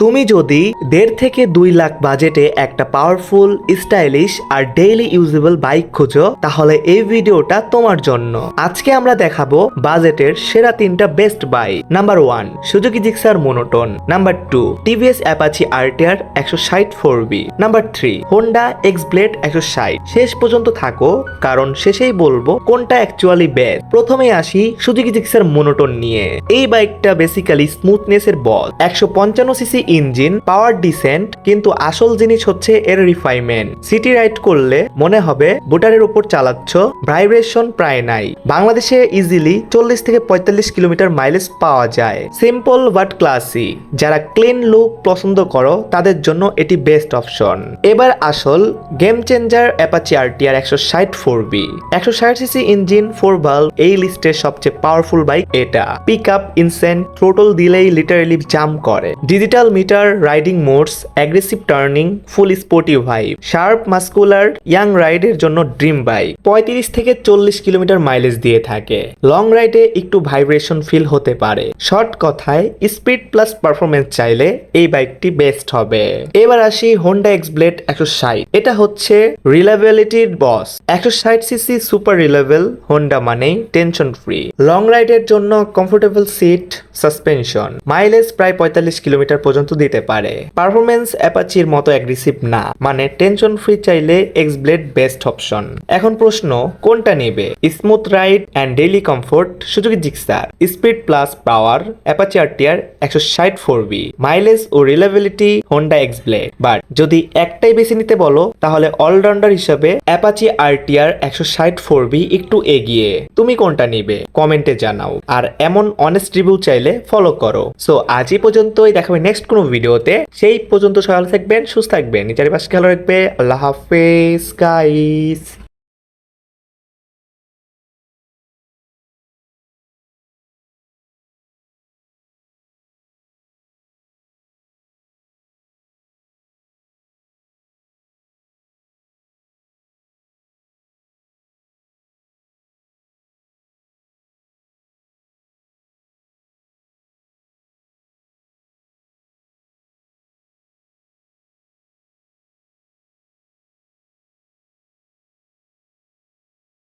তুমি যদি 1.5 থেকে 2 লাখ বাজেটে একটা পাওয়ারফুল, স্টাইলিশ আর ডেইলি ইউজেবল বাইক খোঁজো, তাহলে এই ভিডিওটা তোমার জন্য। আজকে আমরা দেখাবো বাজেটের সেরা 3টা best bike. Number 1, Suzuki Gixxer monotone. Number 2, TVS Apache RTR 160 4V। Number 3, Honda X-Blade 160। শেষ পর্যন্ত থাকো, কারণ শেষেই বলবো কোনটা অ্যাকচুয়ালি বেস্ট। প্রথমে আসি সুজুকি জিক্সার মোনোটোন নিয়ে। এই বাইকটা বেসিক্যালি স্মুথনেসের বস। 155 সিসি ইঞ্জিন, পাওয়ার ডিসেন্ট, কিন্তু আসল জিনিস হচ্ছে এর রিফাইনমেন্ট। সিটি রাইড করলে মনে হবে বুটারের উপর চালাচ্ছ, ভাইব্রেশন প্রায় নাই। বাংলাদেশে ইজিলি 40 থেকে 45 কিলোমিটার মাইলেজ পাওয়া যায়। Simple but classy. যারা ক্লিন লুক পছন্দ করো তাদের জন্য এটি বেস্ট অপশন। এবার আসল game changer Apache RTR 160 4V। 160 cc engine, 4 valve, এই লিস্টের সবচেয়ে পাওয়ারফুল বাইক এটা। পিক আপ ইনসেন্ট, থ্রোটল দিলেই লিটারালি জাম্প করে। Digital meter, riding modes, aggressive turning, full sporty vibe, sharp muscular, young রাইডের জন্য ড্রিম বাইক। 35 থেকে 40 কিলোমিটার মাইলেজ দিয়ে থাকে। লং রাইডে একটু ভাইব্রেশন ফিল হতে পারে। শর্ট কথায় স্পিড প্লাস পারফরমেন্স চাইলে এই বাইকটি বেস্ট হবে। এবার আসি হোন্ডা এক্সব্লেড 160। এটা হচ্ছে রিলায়েবিলিটির বস। 160 সিসি সুপার রিলায়েবল। হোন্ডা মানেই টেনশন ফ্রি। লং রাইডের জন্য কমফোর্টেবল সিট, সাসপেনশন। মাইলেজ প্রায় 45 কিলোমিটার পর্যন্ত দিতে পারে। পারফরমেন্স অ্যাপাচির মতো অ্যাগ্রেসিভ না, মানে টেনশন ফ্রি চাইলে এক্সব্লেড বেস্ট অপশন। এখন প্রশ্ন, কোনটা নেবে? Smooth ride and daily comfort Suzuki Gixxer, speed plus power Apache RTR 160 4V, mileage ও রিলায়েবিলিটি হোন্ডা এক্সব্লেড। বাট যদি একটাই বেছে নিতে বলো, তাহলে অলরাউন্ডার হিসাবে অ্যাপাচি আরটিআর 160 4V একটু এগিয়ে। তুমি কোনটা নিবে কমেন্টে জানাও। আর এমন অনেস্ট রিভিউ চাইলে ফলো করো। সো আজই পর্যন্তই, দেখাবে নেক্সট কোনো ভিডিওতে। সেই পর্যন্ত সকালে থাকবেন, সুস্থ থাকবেন, নিজের পাশে খেয়াল রাখবে। আল্লাহ হাফেজ গাইস।